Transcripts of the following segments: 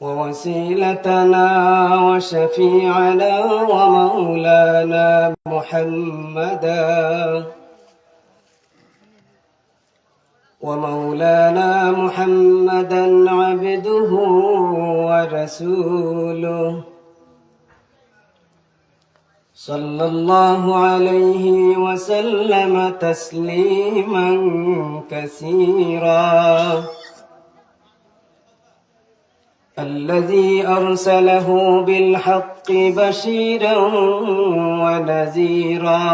ووسيلتنا وشفيعنا ومولانا محمدا عبده ورسوله صلى الله عليه وسلم تسليما كثيرا الذي أرسله بالحق بشيرا ونذيرا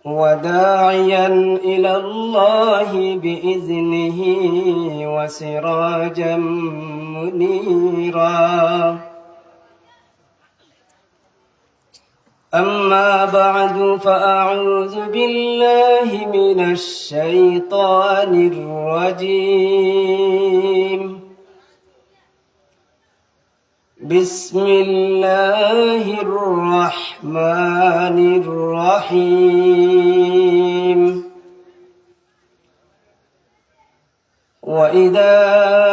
وداعيا إلى الله بإذنه وسراجا منيرا أما بعد فأعوذ بالله من الشيطان الرجيم بسم الله الرحمن الرحيم وإذا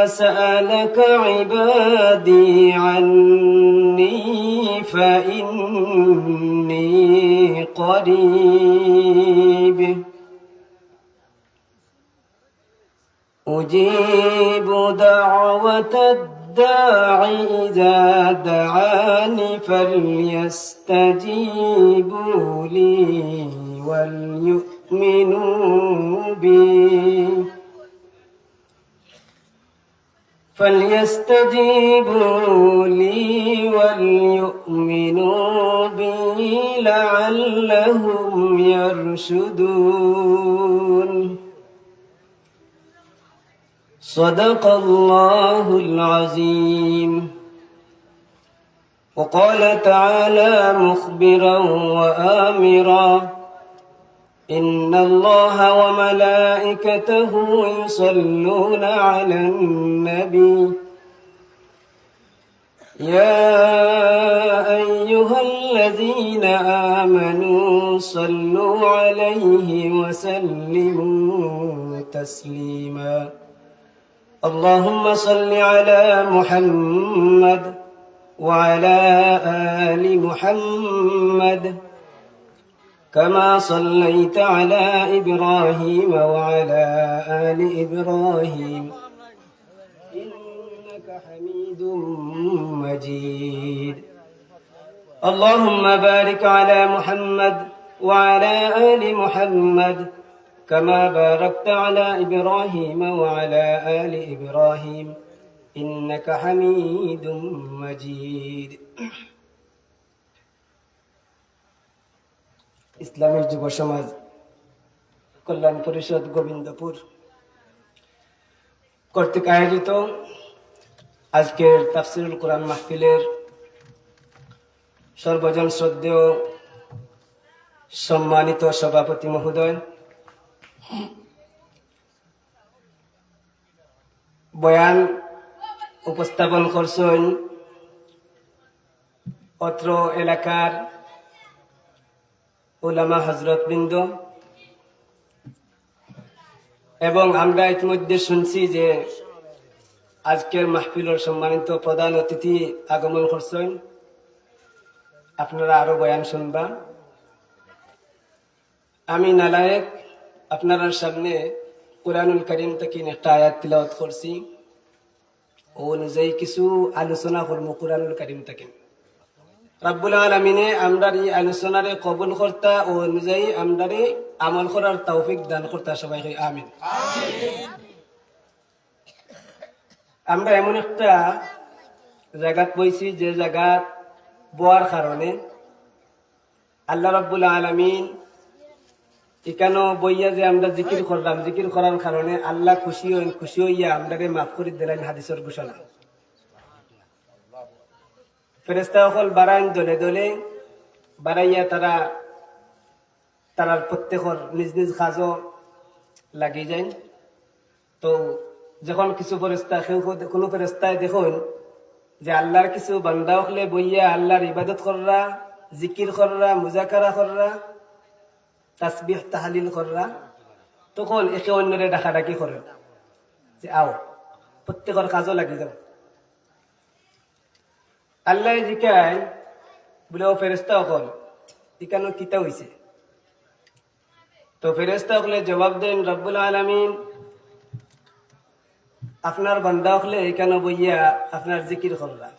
سألك عبادي عني فإني قريب أجيب دعوة الداع إذا دعاني فليستجيبوا لي وليؤمنوا بي لعلهم يرشدون صدق الله العظيم. وقال تعالى مخبرا وآمرا إن الله وملائكته يصلون على النبي يا أيها الذين آمنوا صلوا عليه وسلموا تسليما اللهم صل على محمد وعلى آل محمد كما صليت على إبراهيم وعلى آل إبراهيم إنك حميد مجيد اللهم بارك على محمد وعلى آل محمد كما باركت على إبراهيم وعلى آل إبراهيم إنك حميد مجيد ইসলামী যুব সমাজ কল্যাণ পরিষদ গোবিন্দপুর কর্তৃক আয়োজিত আজকের তাফসিরুল কোরআন মাহফিলের সর্বজন শ্রদ্ধেয় সম্মানিত সভাপতি মহোদয়, বয়ান উপস্থাপন করছেন অত্র এলাকার উলামা হযরত বৃন্দ, এবং আমরা ইতিমধ্যে শুনছি যে আজকের মাহফিলের সম্মানিত প্রধান অতিথি আগমন করছেন। আপনারা আরো বয়ান শুনবা। আমি নালায়েক আপনার সামনে কুরআনুল কারীম থেকে একটা আয়াত তিলাওয়াত করছি, ও অনুযায়ী কিছু আলোচনা করব কুরআনুল কারীম থেকে। রব্বুল আলামিনে আমরার এই আলোচনারে কবুল করতা ও অনুযায়ী আমরারে আমল করার তৌফিক দান করতা, সবাইকে আমিন। আমরা এমন একটা জায়গাত বইছি যে জায়গা বোয়ার কারণে আল্লাহ রব্বুল আলামিন এখানে বইয়া যে আমরা জিকির করলাম, জিকির করার কারণে আল্লাহ খুশি হইয়া আমরাকে মাফ করে দিলেন, হাদিসের ঘোষণা। ফেরেশতা সকল বারাইন দলে দলে বারাইয়া তারার প্রত্যেকের নিজ নিজ কাজও লাগি যায়। তো যখন কিছু ফেরেশতা কোনো ফেরেশতায় দেখুন যে আল্লাহর কিছু বান্দা হলে বইয়া আল্লাহর ইবাদত কররা, জিকির কররা, মুজাকারা কররা, তাসবিহ তাহলিল কররা, তখন একে অন্যরে ডাকাডাকি করে যে আও প্রত্যেকের কাজও লাগি যাও। আল্লাহ জিকায় বলে ও ফেরেস্তা অকল এখানে কিতা হইছে? তো ফেরেস্তা অকলে জবাব দেন, রব্বুল আলামিন আপনার বান্দা অকলে এখানে বইয়া আপনার জিকির করলা,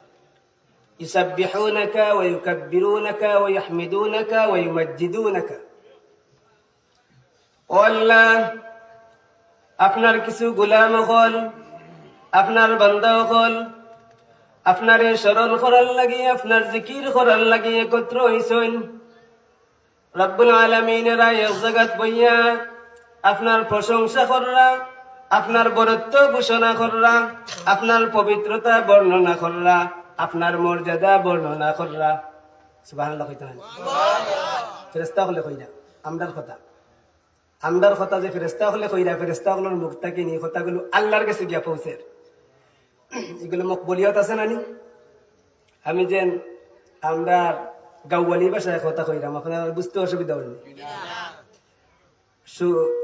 ইউসাব্বিহুনাকা ওয়া ইউকাব্বিরুনাকা ওয়া ইয়াহমিদুনাকা ওয়া ইউমাজ্জিদুনাকা। ও আল্লাহ, আপনার কিছু গোলাম হল, আপনার বান্দা হল আপনারে স্মরণ করার লাগি, আপনার জিকির করার লাগি একত্র হইছেন। রব্বুল আলামিনেরা এক জায়গাত বইয়া আপনার প্রশংসা কররা, আপনার বরত্ব ঘোষণা কররা, আপনার পবিত্রতা বর্ণনা কররা, আপনার মর্যাদা বর্ণনা কররা। সুবহানাল্লাহ কইতে হয়। ফেরেশতা হলে কই না আমরার কথা, আমরার কথা যে ফেরেশতা হলে কই না, ফেরেশতা হলোর মুখটাকে নিয়ে কথাগুলো আল্লাহর কাছে গিয়া পৌঁছে। এগুলো মকবুলিয়ত আছে নানি? আমি যে আমরা গাওয়ালি ভাষায় কথা কইলাম, আপনার বুঝতে অসুবিধা হয়নি?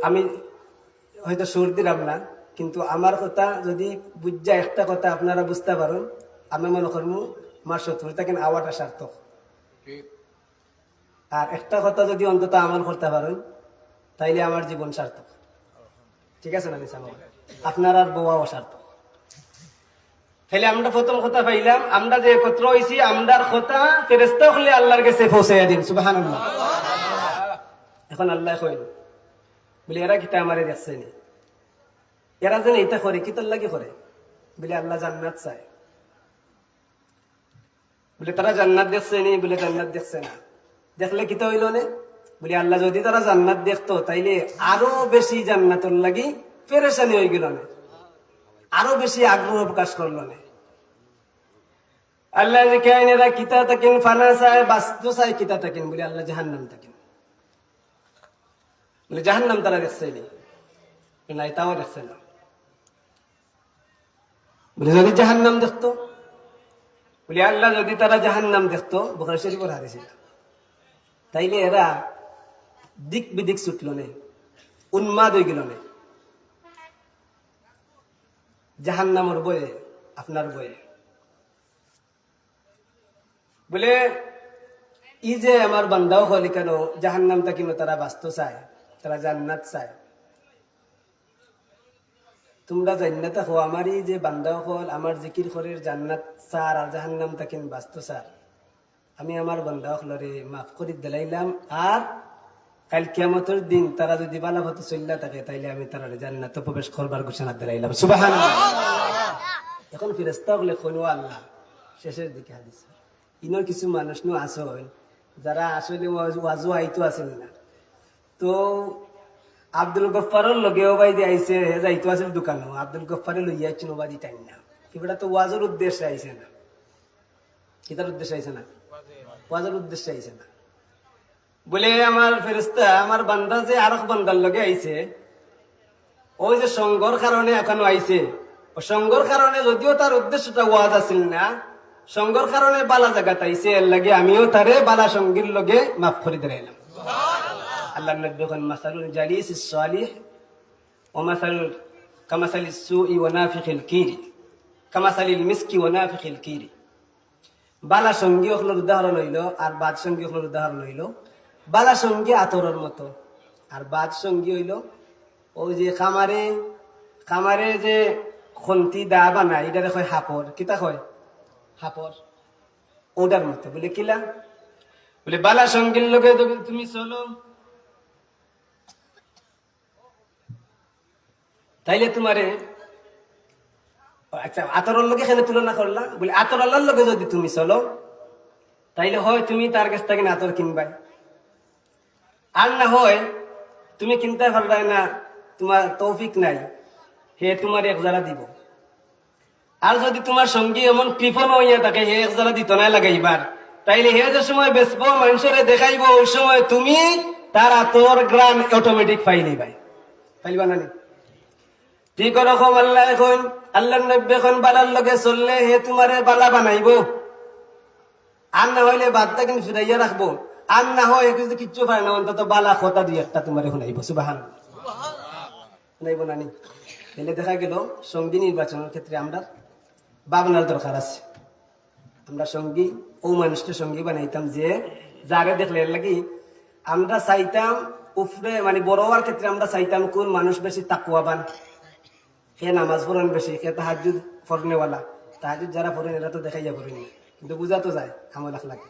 আমি হয়তো সুর দিলাম না, কিন্তু আমার কথা যদি বুঝা একটা কথা আপনারা বুঝতে পারেন, আমি মনে করবো আমার শত্রু থাকেন আওয়াটা সার্থক। আর একটা কথা যদি অন্তত আমার করতে পারেন তাইলে আমার জীবন সার্থক। ঠিক আছে না নিসাম? আপনার আর বউয়া অসার্থক। তাহলে আমরা প্রথম কথা পাইলাম, আমরা যে একত্র হয়েছি আমরার কথা ফেরেশতা হলে আল্লাহর কাছে পৌঁছাইয়া দিন। সুবহানাল্লাহ। এখন আল্লাহ কইল বলে এরা কিতা আমারে দেখছে নি, এরা যেন এটা করে কিতার লাগে করে বলে আল্লাহ জান্নাত চায়। বলে তারা জান্নাত দেখছে নি? বলে জান্নাত দেখছে না। দেখলে কিতা হইল নে? বলে আল্লাহ যদি তারা জান্নাত দেখতো তাইলে আরো বেশি জান্নাতের লাগি পেরেশানি হয়ে গেল না, আরো বেশি আগ্রহ প্রকাশ করলো না। আল্লাহ যে কেন এরা কিতা থাকেন ফানা চায়, বাস্তু চায় কিতা থাকেন? বলে আল্লাহ জাহান্নাম থাকেন। বলে জাহান্নাম তারা দেখছে নি? না, এটাও দেখছে না। বলে যদি জাহান্নাম দেখতো? বলে আল্লাহ যদি তারা জাহান্নাম দেখতো, বুখারী শরীফের হাদিস, তাইলে এরা দিক বিদিক ছুটল নে, উন্মাদ হয়ে গেল নে জাহান্নামের বয়ে, আপনার বয়ে। বলে ই যে আমার বান্দাও হলি কেন জাহান্নামটা কিনো তারা বাস্তু চায়, তারা জান্নাত চায়। তোমরা জান্নাত হো, আমার এই যে বান্দাও হল আমার জিকির খরের জান্নাত চার আর জাহান্নামটা কিন বাস্তু চার। আমি আমার বান্দা হলরে মাফ করে দিলাইলাম, আর কাল কিয়ামতের দিন তারা যদি বালা হতে চল্লা থাকে তাইলে আমি তারা জান্নাতে প্রবেশ করবার ঘোষণা দিলাইলাম। সুবহানাল্লাহ। এখন ফেরেশতা হলে কইল আল্লাহ শেষের দিকে হাদিস, ইনোর কিছু মানুষ নো আসল যারা আসলে ওয়াজু আইতো আছেন না, তো আব্দুল গফফারের লগে ওবাইদি আইছে, হে যাইতো আছিল দোকানও, আব্দুল গফফারে লইয়া আইছেন ওবাইদি টাইম না, কিবা তো ওয়াজের উদ্দেশ্যে আইছে না, কিতার উদ্দেশ্যে আইছে না, ওয়াজের উদ্দেশ্যে আইছে না। বলে আমার ফেরেশতা আমার বান্দা যে আরেক বান্দার লগে আইছে, ওই যে সঙ্গর কারণে এখনো আইছে, ও সঙ্গর কারণে যদিও তার উদ্দেশ্যটা ওয়াজ আছিল না, সঙ্গর কারণে বালা জায়গা আইছে, এর লাগে আমিও তারে বালা সঙ্গীর লগে মাফ করে দিলাম। আল্লাহ নবী কোন মাসালুল জালিস সালিহ ওয়া মাসালুল কামাসালিস সুই ওয়া নাফিখিল কিরি কামাসালিল মিসকি ওয়া নাফিখিল কিরি। বালা সঙ্গী হলোর উদাহরণ হইল আর বাদ সঙ্গী হলোর উদাহরণ হইল, বালা সঙ্গী আতরের মতো আর বাদ সঙ্গী হইল ওই যে খামারে যে খন্তি দা বানায়, এটা কয় হাপর, কিতা কয় হাপর, ওটার মতো। বলে কিলা? বলে বালা সঙ্গীর লোকে তুমি চলো তাইলে তোমারে, আচ্ছা আতরের লোকে এখানে তুলনা করলা, বলে আতর আল্লাহর লোকে যদি তুমি চলো তাইলে হয় তুমি তার কাছ থেকে আতর কিনবাই, আর না হয় তুমি কিনতে পারলাই না, তোমার তৌফিক নাই, হে তোমার এক জারা দিব। আর যদি তোমার সঙ্গী এমন কৃপণ হইয়া থাকে হে এক জারা দিত না লাগাইবার, তাইলে হে যে সময় বেচবো মানুষের দেখাইবো ওই সময় তুমি তার আতর গ্রাম অটোমেটিক পাইলি ভাই, পাইবা না? ঠিক ওরকম আল্লাহ এখন আল্লাহ নবী এখন বালার লগে চললে হে তোমারে বালা বানাইবো, আর না হইলে বাদটা কিন্তু ফিরাইয়া রাখবো, আর না হয় কিচ্ছু পারে না, অন্তত বালা কথা দুই একটা তোমার শুনাইবো। সুবহানাল্লাহ। শুনাইবো নানি? তাহলে দেখা গেল সঙ্গী নির্বাচনের ক্ষেত্রে আমরা ভাবনার দরকার আছে। আমরা সঙ্গী ও মানুষটা সঙ্গী বানাইতাম যে যারে দেখলে এর লাগি আমরা চাইতাম উপরে মানে বড় হওয়ার ক্ষেত্রে আমরা চাইতাম কোন মানুষ বেশি তাকুয়াবান, সে নামাজ পড়েন বেশি, সে তাহাজ্জুদ পড়নেওয়ালা। তাহাজ্জুদ যারা পড়েন এরা তো দেখাই যা পড়েন, কিন্তু বুঝা তো যায় আমল আখলাকে।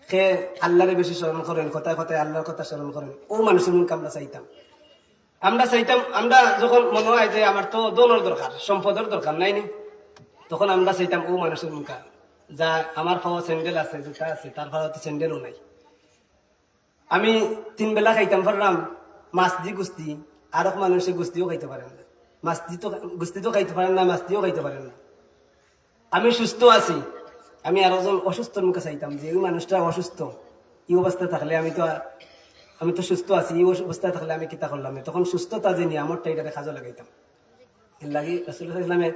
সে আল্লাহরে বেশি স্মরণ করেন, কথায় কথায় আল্লাহর কথা স্মরণ করেন, ও মানুষের মুখে আমরা চাইতাম। আমরা যখন মনে হয় যে আমার তো দলের দরকার, সম্পদের দরকার নাই নি, তখন আমরা চাইতাম ও মানুষের মুখা যা আমার পাওয়া স্যান্ডেল আছে, জুতা আছে, তার ভাড়া তো স্যান্ডেলও নাই। আমি 3 বেলা খাইতাম পারলাম মাছ দি গুস্তি, আর মানুষে গুস্তিও খাইতে পারেন না, গুস্তি তো খাইতে পারেন না, মাছ দিও খাইতে পারেন না। আমি সুস্থ আছি, আমি আর একজন অসুস্থর মুখে চাইতাম যে ওই মানুষটা অসুস্থ, এই অবস্থায় থাকলে আমি তো সুস্থ আছি, এই অবস্থায় থাকলে আমি কিতা করলাম। তখন সুস্থতা যে নিয়ে আমারটা এটাতে কাজে লাগাইতাম। এর লাগে রাসূলুল্লাহ ইসলামে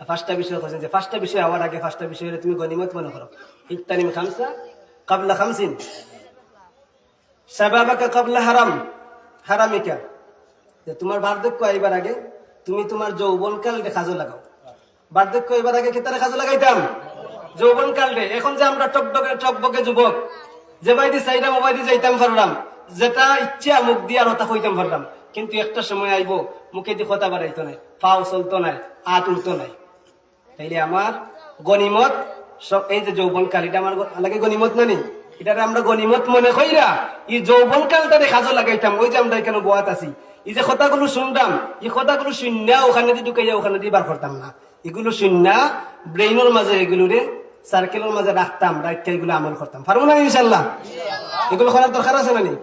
5টা বিষয় বলেছেন যে 5টা বিষয় হওয়ার আগে 5টা বিষয় তুমি গনিমত মনে করো। ইকতানিম খামসা ক্বাবলা খামসিন, শাবাবাকা ক্বাবলা হারামিকা, যে তোমার বার্ধক্য আইবার আগে তুমি তোমার যৌবনকালকে কাজে লাগাও। বার্ধক্য এবার আগে কেতারে কাজে লাগাইতাম যৌবনকালে। এখন যে আমরা টকবকে যুবক, যে বাইদি চাইতাম ও বাইদি যাইতাম পারলাম, যেটা ইচ্ছা মুখ দিয়ে আর হতা হইতাম পারলাম, কিন্তু একটা সময় আইব মুখে দিয়ে কথা বাড়াইতো নাই, পাও চলতো নাই, হাত উঠতো নাই। তাইলে আমার গনিমত এই যে যৌবনকাল, এটা আমার লাগে গনিমত না নি, এটারে আমরা গনিমত মনে কইরা এই যৌবনকালটারে কাজে লাগাইতাম। ওই যে আমরা এখানে বোয়াত আছি, এই যে কথাগুলো শুনতাম, এই কথাগুলো শুননা ওখানে দিয়ে ঢুকাইয়া ওখানে দিয়ে বার করতাম না, এগুলো শুননা ব্রেইনের মাঝে এগুলোরে সার্কেলের মাঝে রাখতাম, রাখতে এগুলো আমল করতাম। পারবো না ইনশাল্লাহ? এগুলো করার দরকার আছে না নি?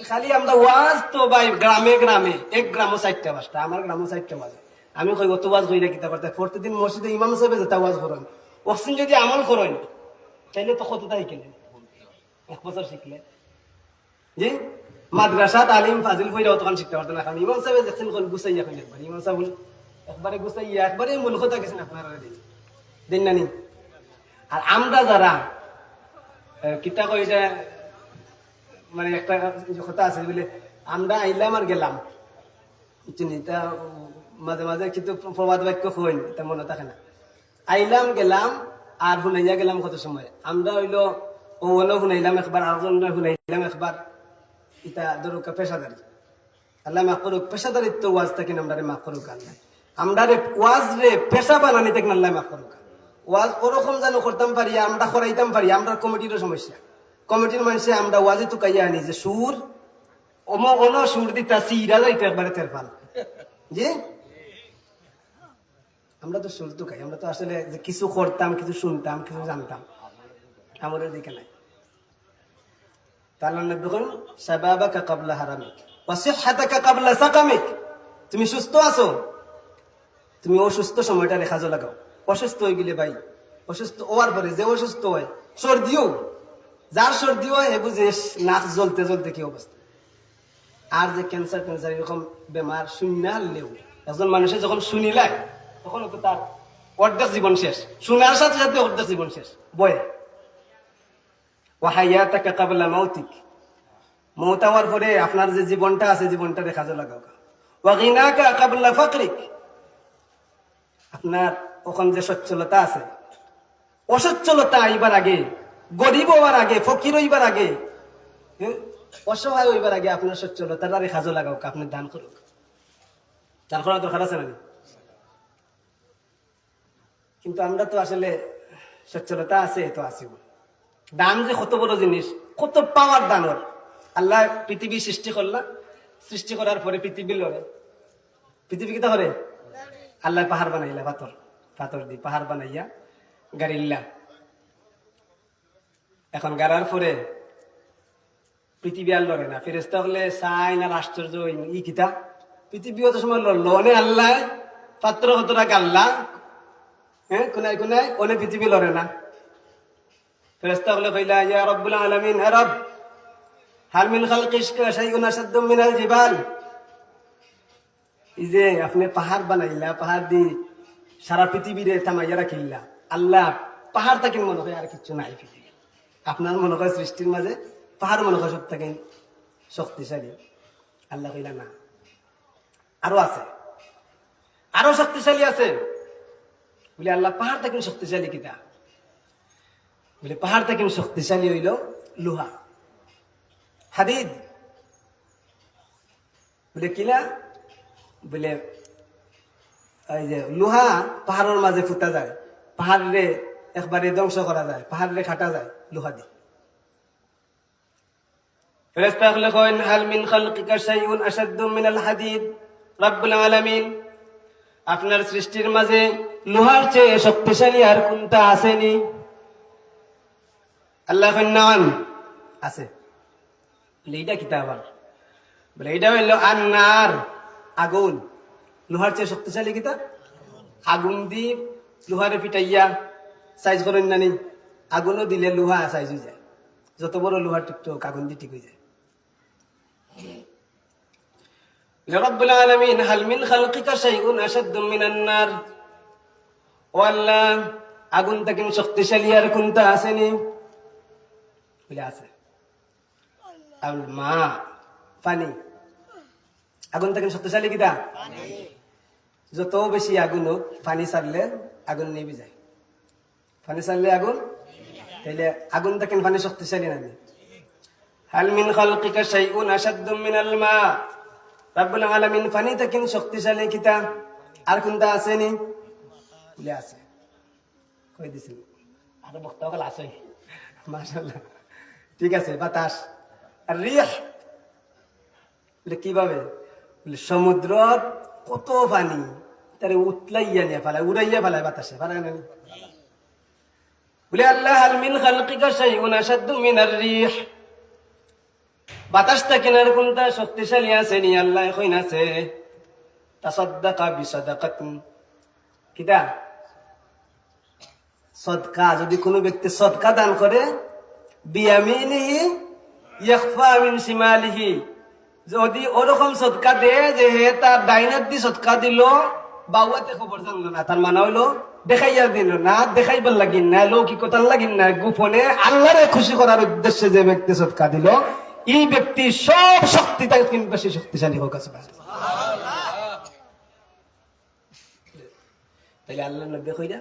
খালি আমরা ওয়াজ তো ভাই গ্রামে গ্রামে, এক গ্রামও 4টা 5টা, আমার গ্রামও 4টা বাজে। আমি কই অত ওয়াজ কইরা কিতা করতে, প্রতিদিন মসজিদে ইমাম সাহেব যেটা ওয়াজ করেন, ওয়াসিন যদি আমল করেন তাইলে তো কতটাই কেন 1 বছর শিখলে জি মাদ্রাসাত আলিম ফাজিল কইরাও তখন শিখতে পারতেন না। কারণ ইমাম সাহেব দেখছেন কোন গুছাইয়া কইলেন, একবার ইমাম সাহেব একবারে গুছাইয়া একবারে মূল কথা গেছেন আপনারা দিন না নি। আর আমরা যারা কিতা কই যে মানে একটা কথা আছে বলে আমরা আইলাম আর গেলাম, তা মাঝে মাঝে কিন্তু প্রবাদ বাক্য হইন, তা মনে থাকে না। আইলাম গেলাম আর শুনাইয়া গেলাম কত সময়। আমরা হইলো ওনো শুনাইলাম একবার, আরেকজন শুনাইলাম একবার। ইটা ধরুক পেশাদারি, আল্লাহ মাফ করুক, পেশাদারিত্ব ওয়াজ থাকি আমরা মাফ করুক আল্লাহ। আমরা রে ওয়াজ রে পেশা বানানি থাকি আল্লাহ মাফ করুক। ওয়াজ ওরকম যেন করতাম পারি, আমরা করাইতাম পারি। আমরা কমিটিরও সমস্যা, কমিটির মানুষে আমরা ওয়াজে তুকাইয়া আনি যে সুর অন সুর দিতাছি ইরা যাইতে একবারে তের পাল জি। আমরা তো সুর তুকাই, আমরা তো আসলে যে কিছু করতাম, কিছু শুনতাম, কিছু জানতাম, আমাদের দিকে নাই। তাহলে দেখুন শাবাবাকা ক্বাবলা হারামিক ওয়া সিহহাতাকা ক্বাবলা সাকামিক, তুমি সুস্থ আছো, তুমি অসুস্থ সময়টা রেখা লাগাও। অসুস্থ হয়ে গেলে ভাই, অসুস্থ হওয়ার পরে যে অসুস্থ হয়, সর্দিও যার সর্দি হয় এ বুঝে নাক জ্বলতে জ্বলতে কি অবস্থা। আর যে ক্যান্সার এরকম বেমার শূন্য হারলেও একজন মানুষের যখন শুনিলায় তখন তো তার অর্ধেক জীবন শেষ, শোনার সাথে সাথে অর্ধেক জীবন শেষ বয়ে। ওয়া হায়াতাকা ক্বাবলা মাউতিক, মওত হওয়ার পরে আপনার যে জীবনটা আছে জীবনটা রেখা লাগাও। ওয়া গিনাকা ক্বাবলা ফাকরিক, আপনার ওখানে যে সচ্ছলতা আছে, অসচ্ছলতা আইবার আগে, গরিব হওয়ার আগে, ফকির হইবার আগে, অসহায় হইবার আগে আপনার সচ্ছলতাটা রেখা লাগাও, আপনি দান করুক। দান করার দরকার আছে না? কিন্তু আমরা তো আসলে সচ্ছলতা আছে তো আছি, দান যে কত বড় জিনিস, কত পাওয়ার দানর। আল্লাহ পৃথিবী সৃষ্টি করলা, সৃষ্টি করার পরে পৃথিবী লড়ে, পৃথিবী কিতা করে আল্লাহ পাহাড় বানাইলা, পাথর দি পাহাড় বানাইয়া গাড়িল্লা। এখন গাড়ার পরে পৃথিবী আর লড়ে না, ফেরেশতা হলে চাই না আশ্চর্য ই কিতা পৃথিবী অত সময় লড়লো, অনে আল্লাহ পাত্র কতটা গাল্লা, হ্যাঁ কোনায় কোনায়, অনে পৃথিবী লড়ে না। ফেরেশতা হলে কইলা ইয়া রাব্বুল আলামিন, হে রব হাল মিন খালকিকা শাইউন আশাদ্দু মিনাল জিবাল, এই যে আপনি পাহাড় বানাইলা, পাহাড় দি সারা পৃথিবীরে থামাইয়া রাখিল্লা, আল্লাহ পাহাড় থাকি মনে হয় আর কিছু নাই পৃথিবী, আপনার মনে হয় সৃষ্টির মাঝে পাহাড় মনে হয় সব থেকে শক্তিশালী। আল্লাহ কইলা না, আরো আছে। আরো শক্তিশালী আছে বলে আল্লাহ পাহাড় থেকে শক্তিশালী কিতা বলে পাহাড় থেকে শক্তিশালী হইল লোহা হাদিদ বলে কিনা বলে এই যে লোহা পাহাড়ের মাঝে ফুটা যায় পাহাড়ে একবারে ধ্বংস করা যায় পাহাড়ে খাটা যায় লোহা দিয়ে ফেরেশতা হলে কইন হাল মিন খালকিকা শাইউন আশাদ্দু মিনাল হাদিদ রব্বুল আলামিন আপনার সৃষ্টির মাঝে লোহার চেয়ে শক্তিশালী আর কোনটা আসেনি আল্লাহ কইন নাম আছে বলে এইটা কিতা আবার বলে এইটা হইল আন্নার আগুন লোহার চেয়ে শক্তিশালী কিতা আগুন দি লোহারে পিটাইয়া সাইজ করেন না নেই আগুনও দিলে লোহা সাইজ হয়ে যায় যত বড় লোহার টিকটক আগুন দিয়ে ঠিক হয়ে যায় রব্বুল আলামিন হাল মিন খালকিকা শাইউন আশাদ্দু মিনান নার ও আল্লাহ আগুন থেকে শক্তিশালী আর কোনটা আসেনি বলে আছে আল মা পানি আগুন থেকে শক্তিশালী কিতা যত বেশি আগুন হোক পানি ছাড়লে আগুন নিভে যায় পানি ছাড়লে আগুন তাইলে আগুন থেকে পানি শক্তিশালী না হাল মিন খালকিকা শাইউন আশাদ্দু মিনাল মা রব্বুল আলামিন পানি থেকে শক্তিশালী কিতা আর কোনটা আসেনি বলে আছে কই দিছিল আর বক্তা কল আছে মাশাআল্লাহ ঠিক আছে বাতাস আর রিহ বলে কিভাবে বলে সমুদ্র কত পানি তারে উতলাইয়া নিয়ে ফেলায় উড়াইয়া ফেলায় বাতাসে পারে না বলে আল্লাহ হাল মিন খালকিকা শাইউন আশাদ্দু মিনার রিহ বাতাসটা কেনার কোনটা শক্তিশালী আছে নি আল্লাহ কইন আছে তাসাদদাকা বিসাদাকাতিন কিটা সদকা যদি কোনো ব্যক্তি সদকা দান করে বিয়ামিনিহি ইয়াখফা মিন শিমালিহি যদি ওরকম সদকা দে যে হে তার ডাইনাত দি সদকা দিল বাউয়াতে খবর জানলো না তার মানে হইলো দেখাইয়া দিল না দেখাইবার লাগিন না লৌকিকতার লাগিন না গোপনে আল্লাহরে খুশি করার উদ্দেশ্যে যে ব্যক্তি সদকা দিল এই ব্যক্তি সব শক্তি তাকে কিন্তু বেশি শক্তিশালী হোক আছে তাইলে আল্লাহ নবী কইরা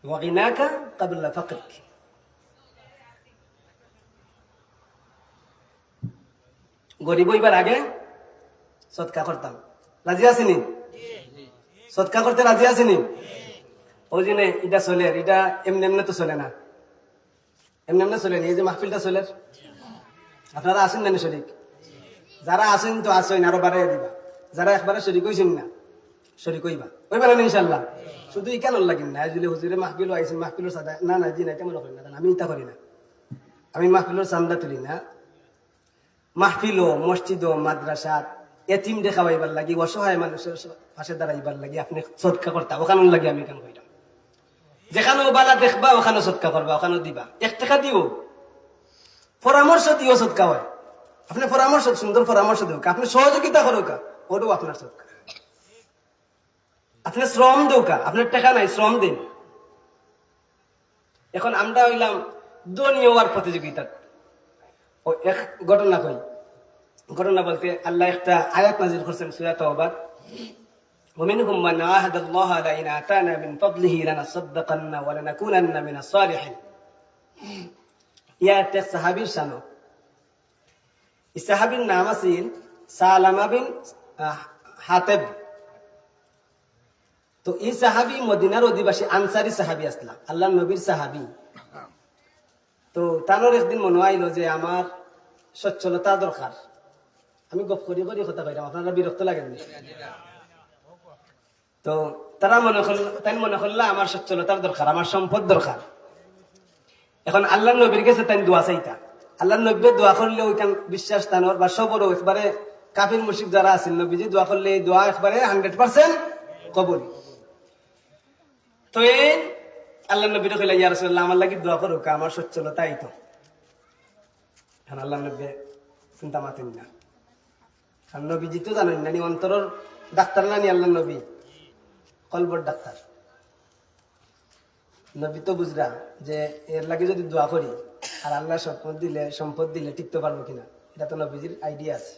ওয়াগিনাকা ক্বাবলা ফাকরিক গরিব হইবার আগে সদকা করতাম রাজি আসেনি সদকা করতে রাজি আসেনি ওই জন্য এটা চলে এটা এমনি এমনি তো চলে না এমনি এমনি চলে এই যে মাহফিলটা চলে আপনারা আসেন না শরিক যারা আসেন তো আসেন আরো বাড়াইয়া দিবা যারা একবারে শরিক হইছেন না শরিক হইবা ওই বেলা ইনশাল্লাহ শুধু ই কেন লাগিন না যদি হুজুরে মাহফিল আইছেন মাহফিলের সাদা না না জি না তেমন করি না আমি ইটা করি না আমি মাহফিলের চান্দা তুলি না মাহফিল মসজিদ মাদ্রাসা এতিম দেখাবাইবার লাগি অসহায় মানুষের পাশে দাঁড়াইবার লাগি আপনি সদকা করতা ওখানে লাগে আমি কেন কইলাম যেখানে বালা দেখবা ওখানে সদকা করবা ওখানে দিবা 1 টাকা দিও পরামর্শ দিও সদকা হয় আপনি পরামর্শ সুন্দর পরামর্শ দেও আপনি সহযোগিতা করো কা ওটাও আপনার সদকা আপনি শ্রম দেও কা আপনার টাকা নাই শ্রম দিন এখন আমরা হইলাম দুনিয়া হওয়ার প্রতিযোগিতা ও এক ঘটনা কই ঘটনা বলতে আল্লাহ একটা আয়াত নাযিল করেছেন সূরা তাওবা ومنهم من عاهد الله لئن آتانا من فضله لنصدقن ولنكونن من الصالحين ইয়া এক সাহাবীর শানো এই সাহাবীর নাম আছিল সালামা বিন হাতেব তো এই সাহাবী মদিনার অধিবাসী আনসারী সাহাবী আসলাম আল্লাহর নবীর সাহাবী তো তানোর একদিন মনে আইলো যে আমার সচ্ছলতা দরকার আমি গপ করি করি কথা কইলাম আপনারা বিরক্ত লাগেন তো তারা মনে করল আমার সচ্ছলতার দরকার আমার সম্পদ দরকার এখন আল্লাহ নবীর কাছে তাই দোয়া চাইতা আল্লাহ নবী দোয়া করলে ওইখান বিশ্বাস তানোর বা সবরও একবারে কাফির মুশরিক যারা আছেন নবীজি দোয়া করলে এই দোয়া একবারে 100% কবুল তো এই আল্লাহ নবীর কইলা ইয়া রাসূলুল্লাহ আমার লাগি দোয়া করো আমার সচ্ছলতা এই তো এখন আল্লাহ নবী চিন্তা মাতেন না কারণ নবীজি তো জানেন না অন্তরের ডাক্তার না নি আল্লাহ নবী কলবর ডাক্তার নবী তো বুঝরা যে এর লাগে যদি দোয়া করি আর আল্লাহ সম্পদ দিলে টিকতে পারবো কিনা এটা তো নবীজির আইডিয়া আছে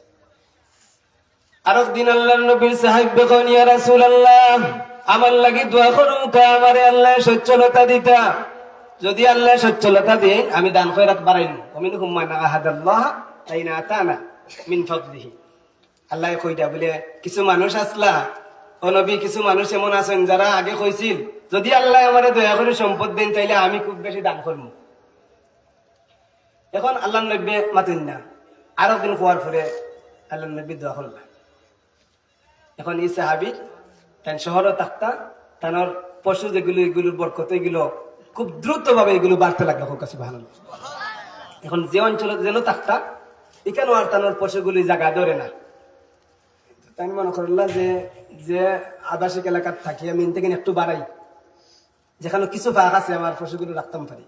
আরেকদিন আল্লাহর নবীর সাহাবী কন, ইয়া রাসূলুল্লাহ, আমার লাগি দোয়া করুন, আমারে আল্লাহ সচ্ছলতা দিতা। যদি আল্লাহ সচ্ছলতা দেন আমি দান খয়রাত বাড়াইন। ওমিনহুম মান আহাদাল্লাহ আইনা আতানা মিন ফাদলিহি। আল্লাহ কইটা বলে কিছু মানুষ আসলা, ও নবী, কিছু মানুষ এমন আছেন যারা আগে কইছিল যদি আল্লাহ আমারে দয়া করে সম্পদ দেন তাইলে আমি খুব বেশি দান করব। এখন আল্লাহ নবী মাতেন না। আরো দিন হওয়ার পরে আল্লাহ নবী দোয়া করলেন। এখন এই সাহাবী তান শহরে থাকতা, তানোর পশু যেগুলো, এগুলোর বরকত এগুলো খুব দ্রুত ভাবে এগুলো বাড়তে লাগলো। সুবহানাল্লাহ। এখন যে অঞ্চলে যেন থাকতা এখানে আর তানোর পশুগুলি জায়গা ধরে না। তাই মনে করলা যে যে আবাসিক এলাকার থাকি আমি থেকে একটু বাড়াই, যেখানে কিছু ভাগ আছে আমার পশুগুলো রাখতাম পারি।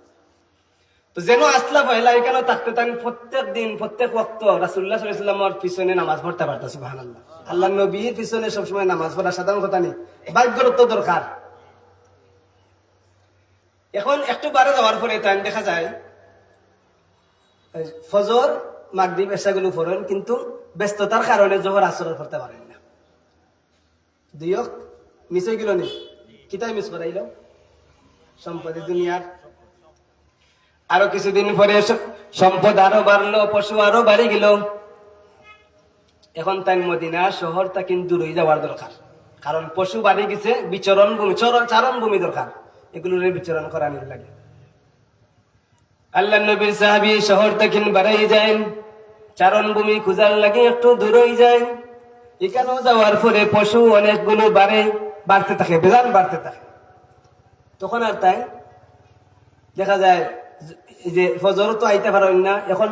তো যেন আসলা পয়লা এখানে থাকতে তাই প্রত্যেক দিন প্রত্যেক ওয়াক্ত রাসূলুল্লাহ সাল্লাল্লাহু আলাইহি ওয়াসাল্লামের পিছনে নামাজ পড়তে পারতো। সুবহানাল্লাহ। আল্লাহ নবীর পিছনে সবসময় নামাজ পড়া সাধারণ কথা নেই, ভাগ্যর তো দরকার। এখন একটু বারে যাওয়ার পরে তাই দেখা যায় ফজর মাগরিব এশাগুলো পড়েন, কিন্তু ব্যস্ততার কারণে জোহর আসর করতে পারেন না। দুইক মিস হয়ে গেল নি, কিতাই মিস করাইল সম্পদের দুনিয়ার। আরো কিছুদিন পরে সম্পদ আরো বাড়লো, পশু আরো বাড়ি গেল। এখন তাই মদিনা শহর তা কিন্তু দূরে যাওয়ার দরকার, কারণ পশু বাড়ি গেছে, বিচরণ ভূমি চারণ ভূমি দরকার, এগুলোর বিচরণ করানোর লাগে। আল্লাহ নবীর সাহাবী শহর থেকে বাড়াই যায়, চারণ ভূমি খুঁজার লাগে একটু দূরেই যায়। এখানেও যাওয়ার পরে পশু অনেকগুলো বাড়তে থাকে, বেজান বাড়তে থাকে। তখন আর তাই দেখা যায় যে ফজর তো আইতে পারেন না, এখন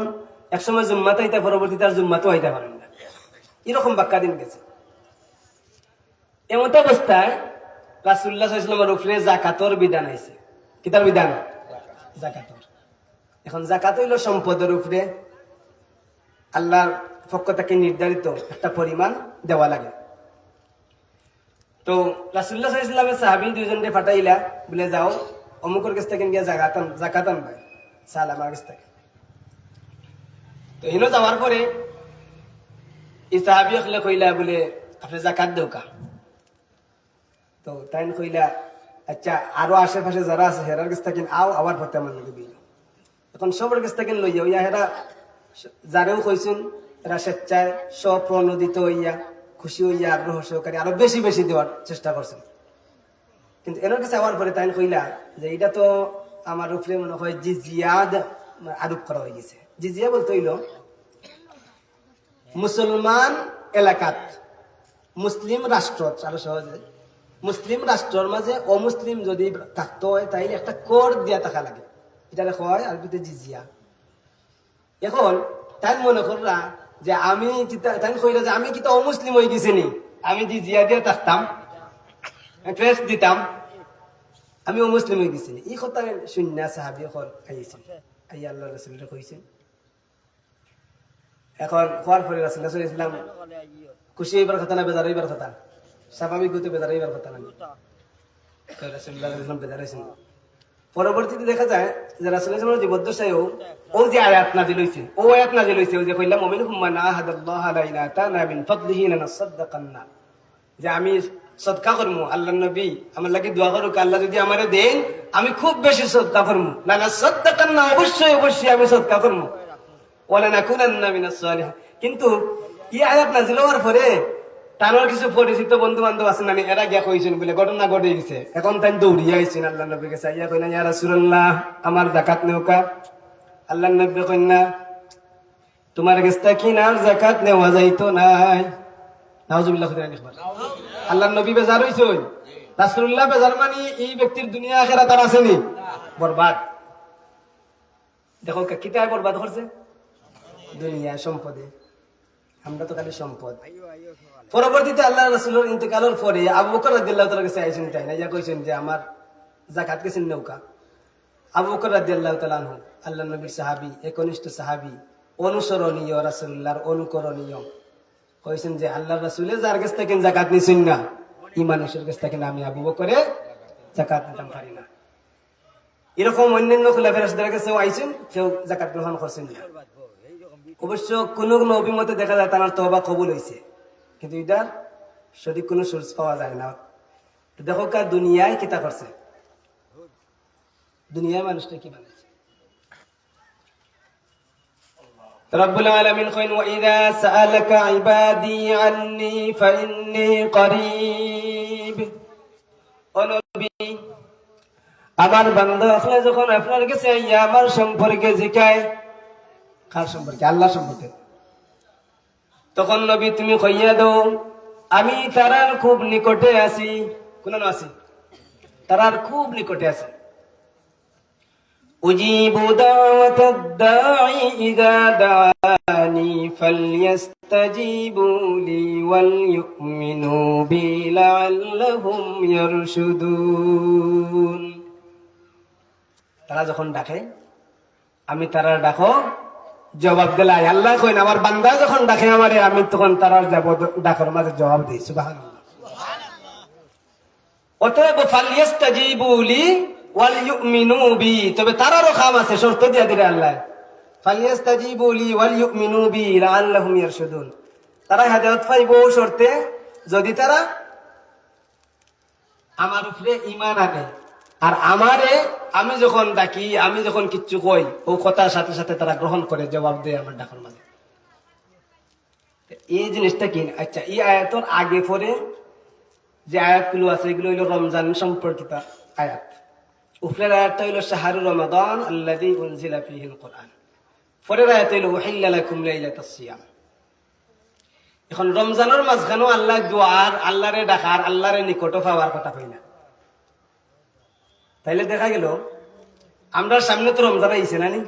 একসময় জুম্মাতে আইতে, পরবর্তীতে আর জুম্মাতেও আইতে পারেন না, এরকম বাক্কা দিন গেছে। এমত অবস্থায় রাসূলুল্লাহ সাল্লাল্লাহু আলাইহি ওয়াসাল্লামের উপরে যাকাতের বিধান আইছে। কিতার বিধান? যাকাতের। এখন যাকাত হইল সম্পদের উপরে আল্লাহর পক্ষ থেকে নির্ধারিত একটা পরিমাণ দেওয়া লাগে। তো রাসূলুল্লাহ সাল্লাল্লাহু আলাইহি ওয়াসাল্লামের সাহাবী দুইজনকে পাঠাইলা, বলে যাও অমুকের কাছ থেকে গিয়ে যাকাত আনবে, চাল আমার কাছ থেকে। তো হিনো যাওয়ার পরে এই সাহাবী হলে কইলা, বলে আপনি যাকাত দেও কা? তো তাই কইলা, আচ্ছা আরো আশেপাশে যারা আছে হেরার কাছ থেকে আও, আবার পথে আমার লোক দিল। এখন সবার কাছ থেকে লইয়া হইয়া হেরা যারেও কইছেন এরা স্বেচ্ছায় স্বপ্রণোদিত হইয়া খুশি হইয়া আগ্রহ সহকারে আরো বেশি বেশি দেওয়ার চেষ্টা করছেন। কিন্তু এনার কাছে আবার পরে তাই কইলা যে এটা তো আমার উপরে মনে হয় জিজিয়া আরোপ করা হয়ে গেছে। জিজিয়া বলতে হইল মুসলমান এলাকাত, মুসলিম রাষ্ট্র, আরো সহজে মুসলিম রাষ্ট্রের মাঝে অমুসলিম যদি থাকতে হয় তাইলে একটা কর দিয়া থাকা লাগে, এটা লেখা হয় আরবিতে জিজিয়া। এখন তাই মনে করলা যে আমি তাই কইলা যে আমি কি তো অমুসলিম হয়ে গেছি নি, আমি জিজিয়া দিয়ে থাকতাম, ট্যাক্স দিতাম, আমি অমুসলিম হয়ে গেছি। এই কথা শূন্য সাহাবী খাইছেন, আই আল্লাহ রাসূলকে কইছেন। এখন হওয়ার পরে রাসূলুল্লাহ সাল্লাল্লাহু আলাইহি ওয়াসাল্লাম খুশি হইবার কথা না বেজার হইবার কথা? স্বাভাবিক হইতে বেজার হইবার কথা না। রাসূলুল্লাহ সাল্লাল্লাহু আলাইহি ওয়াসাল্লাম বেজার হইছেন। পরবর্তীতে দেখা যায় যে রাসূলুল্লাহ সাল্লাল্লাহু আলাইহি জীবদ্দশায়ও ও যে আয়াত নাযিল হইছে, ও আয়াত নাযিল হইছে ওই যে কইলাম মুমিনহুম মান আহাদাল্লাহ আলাইনা তানা মিন ফাদলিহি লানাসাদদাকান্না, যে আমি সদকা করবো। আল্লাহ নবী আমার লাগে দোয়া করুক, আল্লাহ যদি আমারে দেন আমি খুব বেশি সদকা করবো, লানাসাদদাকান্না, অবশ্যই অবশ্যই আমি সদকা করবো, ওয়ালা নাকুনান্না মিনাস সালিহিন। কিন্তু এই আয়াত নাযিল হওয়ার পরে তার কিছু পরিচিত বন্ধু বান্ধব আছেন না, এরা গিয়া কইছেন বলে ঘটনা ঘটে গেছে। এখন তাই দৌড়িয়া আইছেন আল্লাহ নবীর কাছে, ইয়া কইনা ইয়া রাসূলুল্লাহ আমার যাকাত নেওকা। আল্লাহ নবী কইনা তোমার কাছে কি না যাকাত নেওয়া যাইতো নাই। নাউজুবিল্লাহ। আল্লাহ নবী বেজার হইছেন, রাসূলুল্লাহ বেজার, মানে এই ব্যক্তির দুনিয়া আখিরাত আর আসেনি, বরবাদ। দেখো কিতায় বরবাদ করছে, দুনিয়া সম্পদে, আমরা তো খালি সম্পদ। পরবর্তীতে আল্লাহ রাসূলের ইন্তেকালের পরে আবু বকর রাদিয়াল্লাহু তাআলার কাছে আইছেন, তাই না, ইয়া কইছেন যে আমার যাকাত কেছেন নৌকা। আবু বকর রাদিয়াল্লাহু তাআলা আনহু আল্লাহ নবীর সাহাবী, একনিষ্ঠ সাহাবী, অনুসরণীয়, রাসূলুল্লাহর অনুকরণীয়, কইছেন যে আল্লাহ রাসূলে যার কাছ থেকে যাকাত নিছেন না, এই মানুষের কাছ থেকে আমি আবু বকরে যাকাত নিতাম পারি না। এরকম অন্যান্য খোলাফায়ে রাশিদের কাছেও আইছেন, কেউ যাকাত গ্রহণ করছেন না। অবশ্য কোন কোন অভিমতে দেখা যায় তার তওবা কবুল হয়েছে, কিন্তু এটার সঠিক কোনো সোর্স পাওয়া যায় না। দেখো কার দুনিয়ায় কিতা করছে, দুনিয়ায় মানুষটা কি বানাইছে। রব্বুল আলামিন কইন ওয়া ইযা সাআলাকা ইবাদি আন্নী ফাইন্নী করিব। ও নবী, আমার বান্দা আপনি যখন আপনার কাছে আইয়া আমার সম্পর্কে জিজ্ঞায়, কার সম্পর্কে? আল্লাহ সম্পর্কে। তখন নবী তুমি কইয়া দাও আমি তারার খুব নিকটে আছি। কোন আছি? তারার খুব নিকটে আছে। উজিবু দাওয়াতাদ দাঈ ইযা দাআনি ফালইস্তাজিবু লি ওয়াল ইউমিনু বি লাআল্লাহুম ইয়ারশুদুন। তারা যখন ডাকে আমি তারার ডাকো জবাব দিলাই। আল্লাহ কইন আমার বান্দা যখন ডাকে আমারে আমি তখন তারার ডাকর মাঝে জবাব দিই। সুবহানাল্লাহ। অতএব ফালইস্তাজিবু লি ওয়াল ইউমিনু বি, তবে তারারও কাম আছে, শর্ত দিয়া দিলে আল্লাহ। ফালইস্তাজিবু লি ওয়াল ইউমিনু বি লাআল্লাহুম ইয়ারশুদুন। তারা হেদায়েত পাইবো শর্তে যদি তারা আমার উপরে ঈমান আনে। আর আমারে আমি যখন ডাকি, আমি যখন কিচ্ছু কই, ও কথার সাথে সাথে তারা গ্রহণ করে জবাব দেয় আমার ডাকর মাঝে। এই জিনিসটা কি? আচ্ছা, এই আয়াতের আগে পরে যে আয়াতগুলো আছে এগুলো হইল রমজান সম্পর্কিত আয়াত। উপরের আয়াতটা হইল শাহরু রমাদান আল্লাযী উনজিলা ফীহিল কুরআন। পরের আয়াত হইল উহিল্লা লাকুম লাইলাতাস সিয়াম। এখন রমজানের মাঝখানে আল্লাহ দুয়ার, আল্লাহরে ডাকার, আল্লাহরে নিকট পাওয়ার কথা কই না। তাইলে দেখা গেল আমরা সামনে তো রমজান আইছে নানি।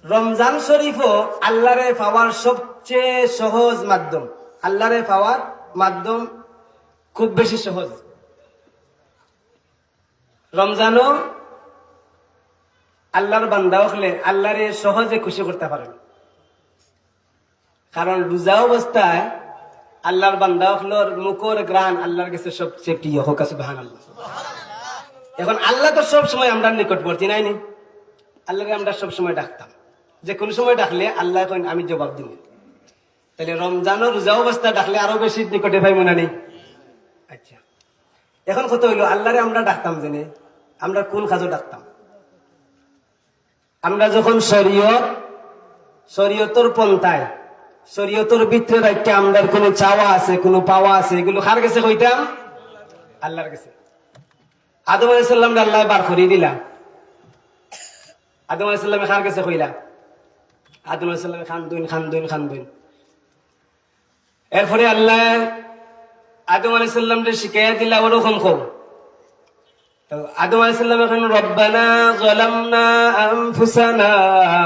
রমজান শরীফও আল্লাহরে পাওয়ার সবচেয়ে সহজ মাধ্যম। আল্লাহরে পাওয়ার মাধ্যম খুব বেশি সহজ। রমজানও আল্লাহর বান্দা হলে আল্লাহরে সহজে খুশি করতে পারেন। কারণ রোজা অবস্থায় আল্লাহর বান্দা হলোর মুখর গ্রাণ আল্লাহর কাছে সবচেয়ে প্রিয়। হোক সুবহানাল্লাহ। এখন আল্লাহ তো সব সময় আমরা নিকটবর্তী নাইনি। আল্লাহকে আমরা সব সময় ডাকতাম, যে কোন সময় ডাকলে আল্লাহ কইন আমি জবাব দিব। তাহলে রমজান ও রোজা অবস্থা ডাকলে আরো বেশি নিকটে পাই মনে নেই। আচ্ছা, এখন কত হইলো আল্লাহরে আমরা ডাকতাম জেনে আমরা কোন কাজও ডাকতাম? আমরা যখন শরীয়তর পন্থায়, শরীয়তর ভিতরে রাখতে আমাদের কোনো চাওয়া আছে, কোনো পাওয়া আছে, এগুলো কার কাছে কইতাম? আল্লাহর কাছে। আদম আলাইহিস সালাম আল্লাহ বার করে দিলা। আদম আলাইহিস সালাম কার কাছে কইলা? আদম আলাইহিস সালাম খান্দুন। এরপরে আল্লাহ আদম আলাইহিস সালামকে শিখাইয়া দিলা ওরকম কও। তো আদম আলাইহিস সালাম এখন রব্বানা যালামনা আনফুসানা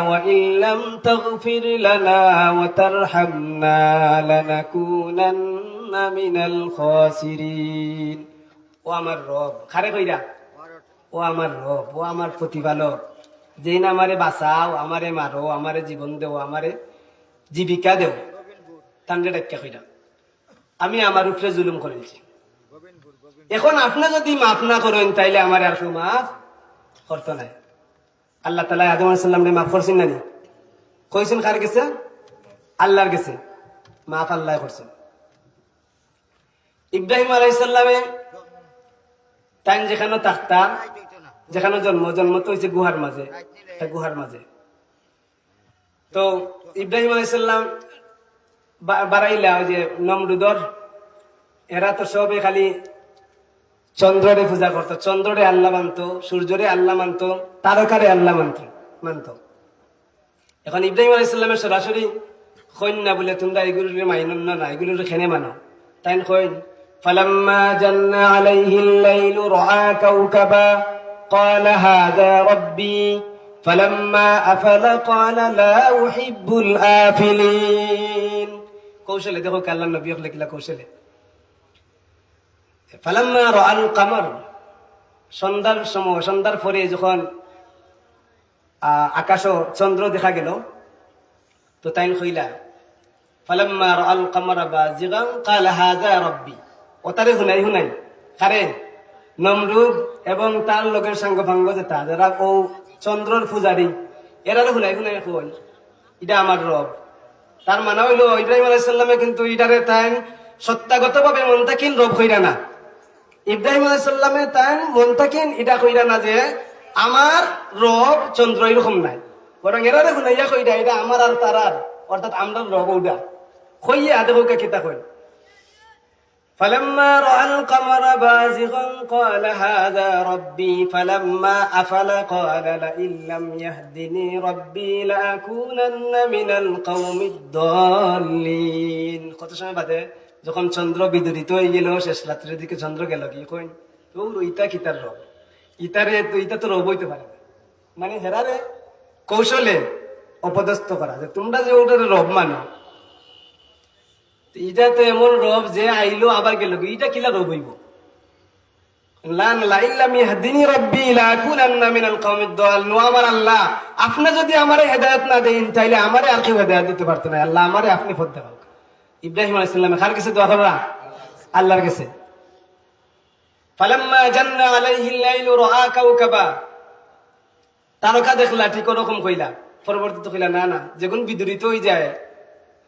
ওয়া ইল্লাম তাগফির লানা ওয়া তারহামনা লানাকুনান্না মিনাল খাসিরিন। ও আমার রব, খারে কইরা ও আমার রব, ও আমার প্রতিপালক, যেই না আমারে বাঁচাও, আমারে মারো, আমারে জীবন দেও, আমারে জীবিকা দেও, তান্ডে ডাক্কা কইরা আমি আমার উপরে জুলুম করেছি। এখন আপনি যদি মাফ না করেন তাইলে আমার আর কেউ মাফ করতো নাই। আল্লাহ তাআলা আদম আলাইহিস সালামকে মাফ করছেন না? কইছেন কার কাছে? আল্লাহর কাছে। মাফ আল্লাহ করছেন। ইব্রাহিম আলাইহিস সালামে তাই যেখানে থাকতা, যেখানে জন্ম তো হয়েছে গুহার মাঝে, গুহার মাঝে। তো ইব্রাহিম আলাইহিস সালাম বাড়াইলা ওই যে নমরুদর, এরা তো সবে খালি চন্দ্ররে পূজা করত, চন্দ্ররে আল্লাহ মানত, সূর্যরে আল্লাহ মানত, তারকারে আল্লাহ মানত। এখন ইব্রাহিম আলাইহিস সালামের সরাসরি কইন না বলে তোমরা এগুলোর মাইন না, এগুলোর খেনে মানো। তাই কইন ফালাম্মা জান্না আলাইহিল লাইলু রাআ কাওকাবা قال هذا ربي فلما أفل قال لا أحب الآفلين। কৌশলে দেখো আল্লাহর নবী হলে কিলা কৌশলে। ফালাম্মা রাআল কামার, সন্ধ্যার সময়, সন্ধ্যার পরে যখন আকাশ চন্দ্র দেখা গেল, তো তাই কইলা ফালাম্মা রাআল কামারা বাজিগান قال هذا ربي। ওতারে হুনাই কারে? নমরুদ এবং তার লোকের সাঙ্গ ভাঙ্গ যেটা, যারা ও চন্দ্রর পূজারী, এরা হুনাই কই এটা আমার রব। তার মানে হইলো ইব্রাহিম আলাইহিস সালামে কিন্তু ইটারে তাই সত্যাগতভাবে মনতাকিন রব কইরা না। ইব্রাহিম আলাইহিস সালামে তাই মনতাকিন এটা কইরা না যে আমার রব চন্দ্র এরকম নাই, বরং এরা দেখুন ইয়া কইরা এটা আমার আর তারার, অর্থাৎ আমরা রব ওটা কইয়া দেখো কিতা কই। فلما رأى القمر بازغا قال هذا ربي فلما أفل قال لئن لم يهدني ربي لأكونن من القوم الضالين। কত সময় বাদে যখন চন্দ্র বিদরিত হয়ে গেল, শেষ রাত্রের দিকে চন্দ্র গেল, কি কই ও ইটা কিতার রব, ইটারে তো ইটা তো রব হইতে পারে না, মানে হেরারে কৌশলে অপদস্থ করা যে তোমরা যে ওটার রব মানো, এটা তো এমন রব যে আইলো আবার গেল, এটা কিলা রব হইব? আমার আল্লাহ আপনি যদি আমার হেদায়ত না দেন তাইলে আমারে আর কেউ হেদায়ত দিতে পারতো না, আল্লাহ আমারে আপনি পথ দেখাও। ইব্রাহিম আলাইহিস সালাম কার কাছে দোয়া করলা? আল্লাহর কাছে। ফালাম্মা জান্না আলাইহিল লাইলু রাআ কাওকাবা, তারকা দেখলা, ঠিক ওরকম কইলা, পরবর্তীতে কইলা না না, যেগুন বিদরিত হয়ে যায়,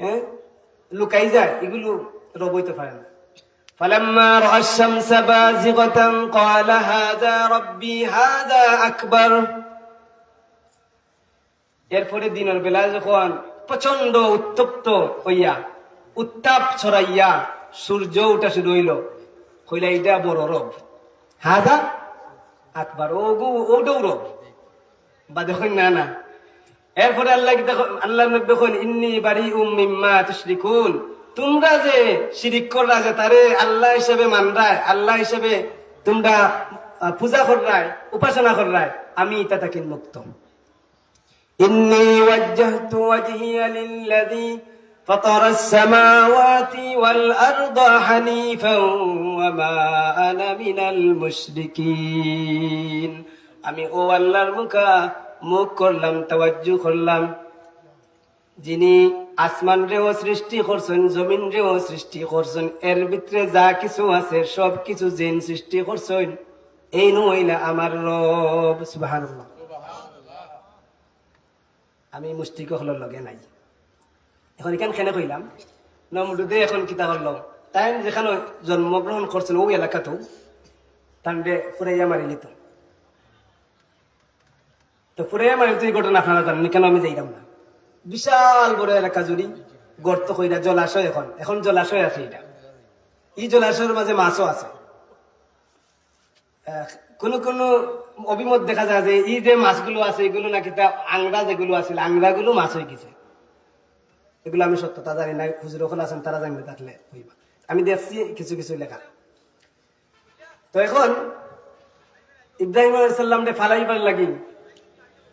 হ্যাঁ লুকাই যায়, এগুলো রব হইতে পারে না। فلما رأى الشمس بازغة قال هذا ربي هذا أكبر। এরপরে দিনের বেলা যখন প্রচন্ড উত্তপ্ত হইয়া উত্তাপ ছড়াইয়া সূর্য উঠা শুরু হইল, কইলা এটা বড় রব, হাদা আকবার, ওটাও রব বা দেখুন না না। এরপরে আল্লাহ আল্লাহ দেখুন ইন্নী বারিউম মিম্মা তুশরিকুন, তোমরা যে শিরিক কররা যে তারে আল্লাহ হিসেবে মানরায়, আল্লাহ হিসেবে তোমরা পূজা কররায়, উপাসনা কররায়, আমি এটা থেকে মুক্ত। ইন্নী ওয়াজ্জাহতু ওয়াজহিয়া লিল্লাযী ফাতারাস সামাওয়াতি ওয়াল আরদা হানিফান ওয়া মা আনা মিনাল মুশরিকিন। আমি ও আল্লাহর মুখ করলাম, তাওয়াজ্জু করলাম, যিনি আসমান রেও সৃষ্টি করছেন, জমিন রেও সৃষ্টি করছেন, এর ভিতরে যা কিছু আছে সব কিছু জিন সৃষ্টি করছেন, এই নইলা আমার রব। সুবহানাল্লাহ। আমি মুশরিক হলোর লগে নাই। এখন এখান কেন কইলাম, নমরুদে এখন কিতা করল, তাই যেখানে জন্মগ্রহণ করছেন ওই এলাকাতেও তান্ডে ফুরাইয়া মারি নিত। তো ফুরাইয়া মারি তো এই ঘটনা আপনারা জানেন, কেন আমি যাইলাম না। বিশাল বড় এলাকা জুড়ি গর্ত কইরা জলাশয়, এখন জলাশয় আছে। এটা এই জলাশয়ের মাঝে মাছও আছে। কোন কোন অভিমত দেখা যায় যে এই যে মাছগুলো আছে এগুলো নাকি তা আংরা যেগুলো আছে, আংরাগুলো মাছ হয়ে গেছে। এগুলো আমি সত্যতা জানি না, হুজুর ওখানে আছেন তারা জানবে, থাকলে হইবা। আমি দেখছি কিছু কিছু লেখা। তো এখন ইব্রাহিম আলাইহিস সালাম রে ফালাইবার লাগি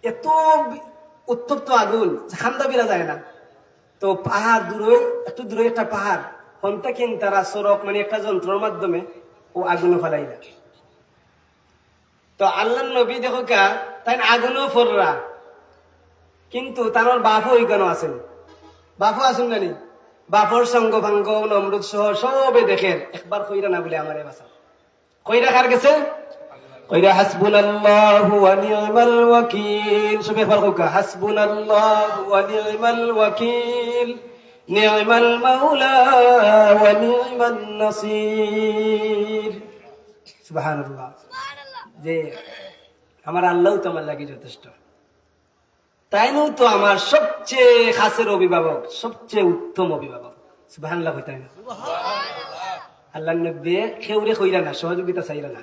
এত উত্তপ্ত আগুন, খান্দা বিরা যায় না। তো পাহাড় দূরে, একটু দূরে একটা পাহাড় হন্তা কিন তারা সড়ক মানে একটা যন্ত্রের মাধ্যমে ও আগুনও ফালাই না। তো আল্লাহ নবী দেখো কা তাই আগুনও ফররা, কিন্তু তার বাপও ওইখানে আছেন, বাপও আসুন জানি, বাপর সঙ্গ ভাঙ্গ নমরুদ সহ সবে দেখেন, একবার কইরা না বলে আমার বাসা কইরা কার গেছে, কইরা হাসবুনাল্লাহু ওয়া নি'মাল ওয়াকিল। সবে একবার কইকা হাসবুনাল্লাহু ওয়া নি'মাল ওয়াকিল, নি'মাল মাওলা ওয়া নি'মান নাসির। সুবহানাল্লাহ। যে আমার আল্লাহ তো আমার লাগি যথেষ্ট, তাই নয় তো আমার সবচেয়ে খাসের অভিভাবক, সবচেয়ে উত্তম অভিভাবক। সুবহানাল্লাহ কইতাই না, আল্লাহ নবী কেউরে কইরা না, সহযোগিতা চাইরা না,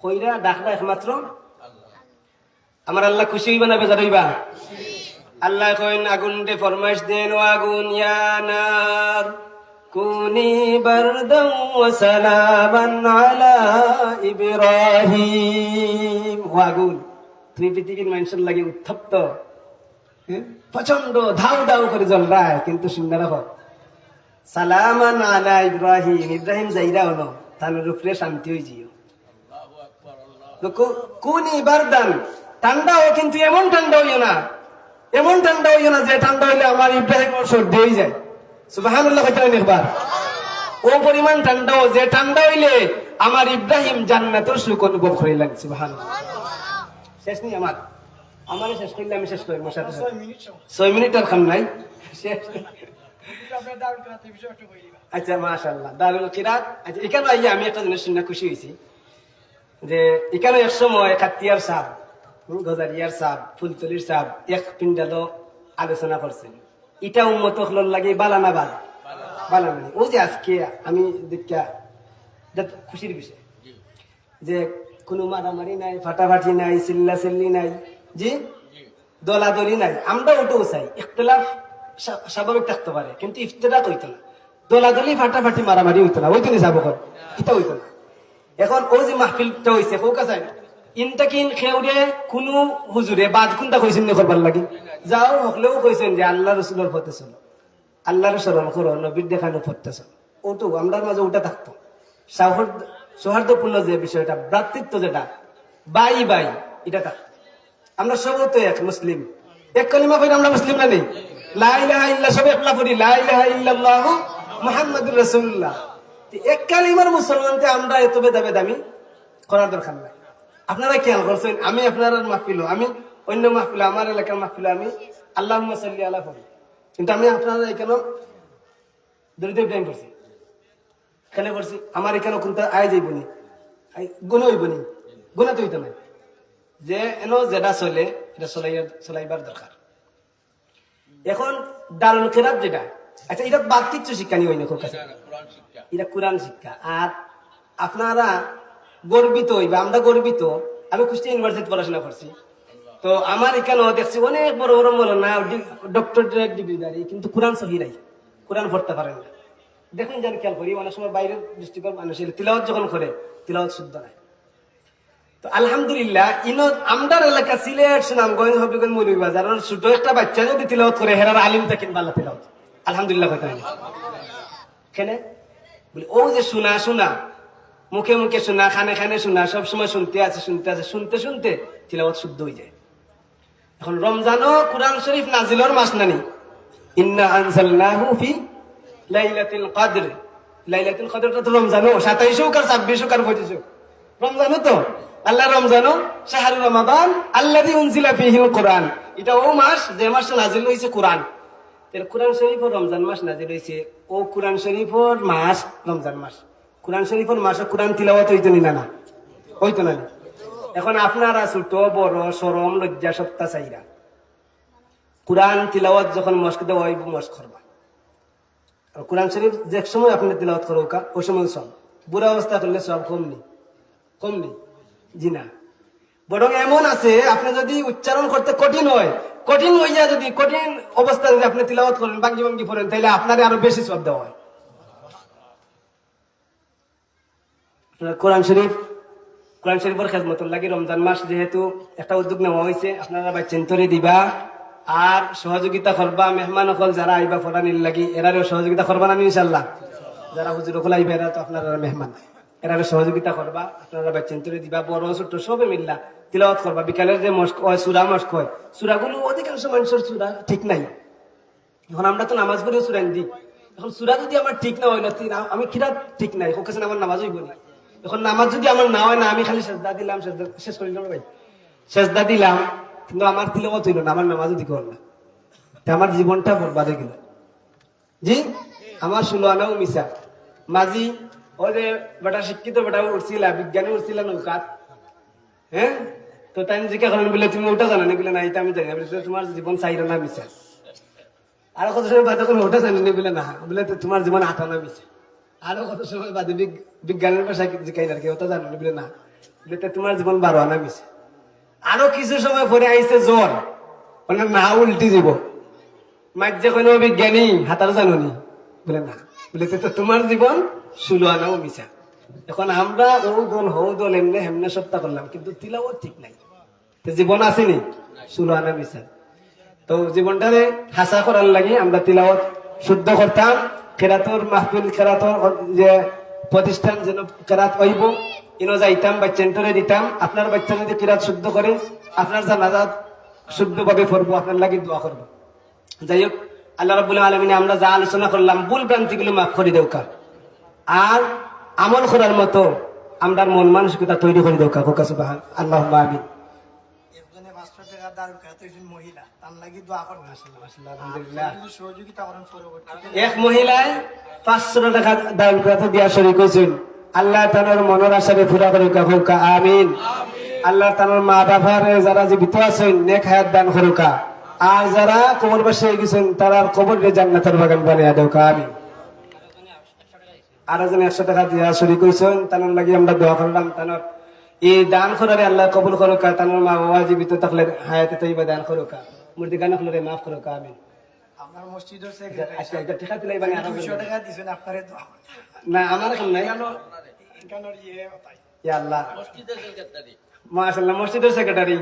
কইরা ডাকলা একমাত্র আমার আল্লাহ। খুশি হইবা না বেজার হইবা? আল্লাহ কইন আগুন দে ফরমাইশ দেন, ও আগুন ইয়া নার কুনি বারদান ওয়া সালামান আলা ইব্রাহিম। ও আগুন তুমি পৃথিবীর মানুষের লাগে উত্তপ্ত, প্রচন্ড ধাউ ধাউ করে জ্বলরায়, কিন্তু শুনে রাখো সালামান আলা ইব্রাহিম, ইব্রাহিম যাইরা হলো তার উপরে শান্তি হয়ে যাও। কুনি বারদান ঠান্ডা ও, কিন্তু এমন ঠান্ডা হইও না, এমন ঠান্ডা হইও না যে ঠান্ডা হইলে আমার ইব্রাহিম সর্দি হয়ে যায়। সুবহানাল্লাহ কইতেন একবার। ও পরিমাণ ঠান্ডা ও যে ঠান্ডা হইলে আমার ইব্রাহিম জান্নাতের সুখ অনুভব করিলেন। সুবহানাল্লাহ। শেষ নেই আমার শেষ করলে আমি শেষ করি, 6 মিনিট আর খাম নাই। শেষ। আচ্ছা মাশাআল্লাহ, দারুল কিরাত। আচ্ছা এখানে আইয়া আমি একটা জিনিস শুনে খুশি হয়েছি যে এখানে এক সময় খাতিয়ার সাহ, গজারিয়ার সাহ, ফুলতলির সাহ এক পিন্ডালো আলোচনা করছেন। এটা উম্মত হলর লাগে বালানাবাদ বালানা। ও যে আজকে আমি দেখা খুশির বিষয় যে কোনো মারামারি নাই, ফাটাফাটি নাই, চিল্লা চিল্লি নাই, জি দলাদলি নাই। আমরা ওটাও চাই, ইখতিলাফ স্বাভাবিক থাকতে পারে, কিন্তু ইফতিরাক হইতো না, দলাদলি ফাটাফাটি মারামারি হইতো না, ওইতো না যাবো এটা হইতো না। এখন ও যে মাহফিলটা হয়েছে কৌকা চাই ইনটাকিন খেউরে কোনো হুজুরে বাদ কোনটা কইছেন নি করবার লাগে, যাও হকলেও কইছেন যে আল্লাহ রসুলের পথে চলো, আল্লাহর স্মরণ করো, নবীর দেখানো পথে চলো। ওটো আমরা মাঝে ওটা থাকতো, সৌহার্দ্যপূর্ণ যে বিষয়টা, ভ্রাতৃত্ব যেটা, বাই বাই, এটা থাকতো। আমরা সবও তো এক মুসলিম, এক কলিমা পড়ি আমরা মুসলিম না নেই, লা ইলাহা ইল্লাল্লাহ সব একলা পড়ি, লা ইলাহা ইল্লাল্লাহ মুহাম্মাদুর রাসূলুল্লাহ। এক কালিমার মুসলমানকে আমরা এত বেদামি করার দরকার নাই। আপনারা খেয়াল করছেন, আমি আপনার মাহফিল, আমি অন্য মাহফিল, আমার এলাকার মাহফিল আমি আল্লাহুম্মা সাল্লি আলা পড়ি, কিন্তু আমি আপনারা এখানে দরিদ্র টাইম করছি, এখানে করছি, আমার এখানে কোনটা আয় যাইবনি, গুণ হইবনি, গুণা তো হইতে নাই, যে এন যেটা চলে এটা চলাইবার দরকার। এখন দারুল কিরাত যেটা, আচ্ছা এটা বাদ কিচ্ছু শিক্ষা নিয়ে হয় না, এটা কোরআন শিক্ষা। আর আপনারা গর্বিত হইবে, আমরা গর্বিত, আমি কুষ্টিয়া ইউনিভার্সিটি পড়াশোনা করছি, তো আমার এখানেও দেখছি অনেক বড় বড় মৌলানা ডক্টরেট ডিগ্রিধারী, কিন্তু কোরআন সহি নাই, কোরআন পড়তে পারেন না। দেখুন যেন খেয়াল করি, অনেক সময় বাইরের ডিস্ট্রিক্টের মানুষ তিলাওয়াত যখন করে তিলাওয়াত শুদ্ধ নাই। তো আলহামদুলিল্লাহ ইনো আমদার এলাকা সিলেট, সুনামগঞ্জ, হবিগঞ্জ, মৌলভীবাজার ছোট একটা বাচ্চা যদি তিলাওয়াত করে হেরার আলিম থাকেন বাল্লা তিলাওয়াত, আলহামদুলিল্লাহ কথা হয় কেন বলি, ও যে শোনা মুখে মুখে শোনা, খানে খানে শোনা, সবসময় শুনতে আছে শুনতে শুনতে তিলাওয়াত শুদ্ধ হয়ে যায়। এখন রমজানও কুরআন শরীফ নাজিলর মাস নানি, ইন্না আনজালনাহু ফি লাইলাতুল কদর, লাইলাতুল কদরটা তো রমজানও 27 হোক আর 26 হোক আর 25 হোক, রমজানও তো আল্লাহ, রমজানও শাহরুর রমাদান আল্লাযী উনজিলা ফীহিল কুরআন, এটা ও মাস যে মাসে নাজিল হইছে কুরআন। তাহলে কুরআন শরীফ ও রমজান মাস নাজিল হইছে, ও কুরআন শরীফর মাস রমজান মাস, কুরআন শরীফর মাসে কুরআন তিলাওয়াত হইতো না, না হইতো না। এখন আপনারা ছোট বড় শরম লজ্জা সত্তা চাইরা কুরআন তিলাওয়াত যখন মসজিদে ওই মস্ক করবা, কুরআন শরীফ যে সময় আপনি তিলাওয়াত করো ওই সময় সব, বুড়া অবস্থা করলে সব কম নেই জি না, বরং এমন আছে আপনি যদি উচ্চারণ করতে কঠিন হইয়া যদি কঠিন অবস্থা যদি আপনি তিলাওয়াত করেন, বাঙ্গি বাঙ্গি পড়েন, তাহলে আপনার আরো বেশি শ্রদ্ধা হয়। কোরআন শরীফের খেদমতের লাগি রমজান মাস যেহেতু একটা উদ্যোগ নেওয়া হয়েছে, আপনারা বাচ্চেন তরে দিবা আর সহযোগিতা করবা, মেহমান সকল যারা আইবা ফরানির লাগি এরারও সহযোগিতা করবা না ইনশাল্লাহ, যারা হুজুর সকল আইবা এরা তো আপনারা মেহমান, এরারও সহযোগিতা করবা, আপনারা বাচ্চেন তরে দিবা, বড় ছোট সবে মিল্লা তিলাওয়াত করবা। বিকালের যে মস্ক হয় সূরা মস্ক হয়, সূরাগুলো অধিকাংশ মানুষের সূরা ঠিক নাই, এখন আমরা তো নামাজ পড়েও সূরা দিই, এখন সূরা যদি আমার ঠিক না হয় না, আমি কিরা ঠিক নাই হোকেছেন, আমার নামাজ হইব না। এখন নামাজ যদি আমার না হয় না, আমি খালি সেজদা দিলাম, শেষ করিলাম ভাই, সেজদা দিলাম, কিন্তু আমার তিলাওয়াত হইল না, আমার নামাজও দিকে হল না, আমার জীবনটা বরবাদ হয়ে গেল। জি আমার 16 আনাও মিশা মাঝি, ওই যে বেটা শিক্ষিত বেটা উঠছিল, বিজ্ঞানী উঠছিল নৌকাত, হ্যাঁ, তো তাই জিজ্ঞাসা করেন বলে তুমি ওটা জানো না, বলে না এটা আমি জানি না, তোমার জীবন চাইরা না মিশা। আরো কত সময় বাদে কোনো ওটা জানি না, বলে না, বলে তোমার জীবন আটানা মিশা। আরো কত সময় বাদে বিজ্ঞানের ভাষায় জিজ্ঞাসা আর কি ওটা জানো না, বলে না, বলে তোমার জীবন 12 আনা মিশা। আরো কিছু সময় পরে আইছে জ্বর, মানে না উল্টি যাব, মাঝে কোনো বিজ্ঞানী হাতার জানুনি, বলে না, বলে তো তোমার জীবন 16 আনাও মিশা। এখন আমরা ও দল এমনি হেমনে সপ্তাহ করলাম, কিন্তু তিলাওয়াত ঠিক নাই, তো জীবন আসেনি 16 আনা মিশা। তো জীবনটারে হাসা করার লাগে আমরা তিলাওয়াত শুদ্ধ করতাম, কেরাতর মাহফিল কেরাতর যে প্রতিষ্ঠান যেন কেরাত হইব ইনো যাইতাম, বাচ্চান্তরে দিতাম, আপনার বাচ্চা যদি কেরাত শুদ্ধ করে আপনার জানাজাত শুদ্ধভাবে পড়বো, আপনার লাগে দোয়া করবো। যাই হোক, আল্লাহ রাব্বুল আলামিন আমরা যা আলোচনা করলাম ভুল ভ্রান্তিগুলো মাফ করে দেওকা, আর আমল করার মতো আমরা মন মানসিকতা তৈরি করে দেওকা। সুবহান আল্লাহুম্মা আমিন। টাকা দারুল খাত হইছেন মহিলা তার লাগি দোয়া করবেন মাশাআল্লাহ, মাশাআল্লাহ, আলহামদুলিল্লাহ। সহযোগিতা করেন পরবর্তীতে এক মহিলায় 500 টাকা দারুল খাত দিয়া শরীক হইছেন। আল্লাহ তাআলার মনের আশাকে পুরা করে হোক, আমিন। আল্লাহ তাআলার মা বাবার যারা জীবিত আছেন নেক হায়াত দান করুক, আর যারা কবরবাসী হয়ে গেছেন তারা কবরে জান্নাতের বাগান বানিয়ে দেও, আমিন। আর একজন 100 টাকা দিয়া শরীক হইছেন, তার লাগি আমরা দোয়া করলাম। তার এই দান করারে আল্লাহ কবুল করুক, তার মা বাবা জীবিত থাকলে হায়াতে তৈবা দান করুক, মূর্তি গান করলে মাফ করুক, আমিন। আপনার মসজিদের সেক্রেটারি আচ্ছা, এটা ঠিক আছে, লাইবানি আর 200 টাকা দিছেন আপনারে দোয়া না আমার এখন নাই। কেন ইয়ে তাই ইয়া আল্লাহ, মাশাআল্লাহ, মসজিদের সেক্রেটারি।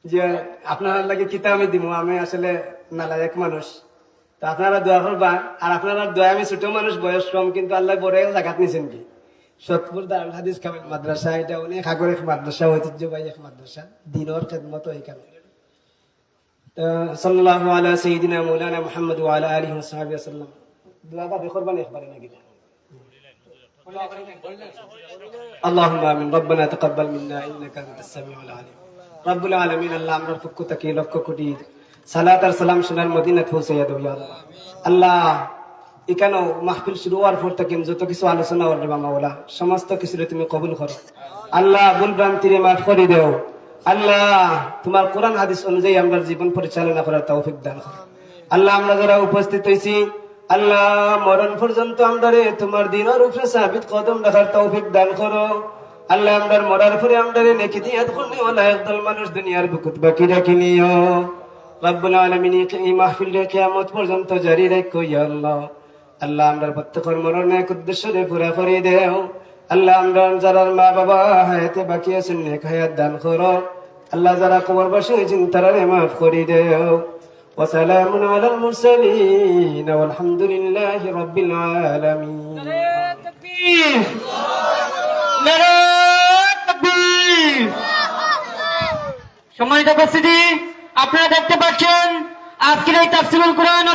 যে আপনার লাগে কিতা আমি দিব, আমি আসলে নালায়েক মানুষ, তো আপনারা দোয়া করবা। আর আপনারা দোয়া, আমি ছোট মানুষ, বয়স কম, কিন্তু আল্লাহ বড় জায়গাত নিছেন কি সতপুর দারুল হাদিস কামিল মাদ্রাসা, এটা অনেক আগর এক মাদ্রাসা, ঐতিহ্যবাহী এক মাদ্রাসা, দিনের খেদমত এখানে। সাল্লাল্লাহু আলা সাইয়্যিদিনা মাওলানা মুহাম্মদ ওয়া আলা আলিহি ওয়া সাহবিহি ওয়াসাল্লাম। দোয়াটা বেখরবানি একবারে নাকি اللهم آمين ربنا تقبل منا إنك أنت السميع العليم رب العالمين আল্লাহ আমরার পক্ষ থেকে লক্ষ কোটি সালাত আর সালাম সোনার মদিনাত পৌঁছাইয়া দাও ইয়া আল্লাহ। আল্লাহ এখানেও মাহফিল শুরু হওয়ার পর থেকে যত কিছু আলোচনা হল মাওলা, সমস্ত কিছু তুমি কবুল করো আল্লাহ। ভুল ভ্রান্তিরে মাফ করে দেও আল্লাহ। তোমার কোরআন হাদিস অনুযায়ী আমরা জীবন পরিচালনা করার তৌফিক দান করো আল্লাহ। আমরা যারা উপস্থিত হয়েছি আল্লাহ, মরণ পর্যন্ত আমরা তোমার দিনের উপরে সাবিত কদম রাখার তৌফিক দান করো আল্লাহ। আমরা মরার পরে আমরা নেকি দিয়ে করলে ওলা একদল মানুষ দুনিয়ার বুকুত বাকি রাখি নিও রব্বুল আলামিন। এই মাহফিল কিয়ামত পর্যন্ত জারি রাখো ইয়া আল্লাহ। আল্লাহ আমরা প্রত্যেকের মরণে এক উদ্দেশ্যে পুরা করে দেও আল্লাহ। আমরা যারা মা বাবা হায়াতে বাকি আছেন নেক হায়াত দান করো আল্লাহ। যারা কবরবাসী হয়েছেন তারা মাফ করে দেও। وسلام على المرسلين والحمد لله رب العالمين. সম্মানিত উপস্থিতি, আপনারা দেখতে পাচ্ছেন আজকের এই তাফসীরুল কুরআন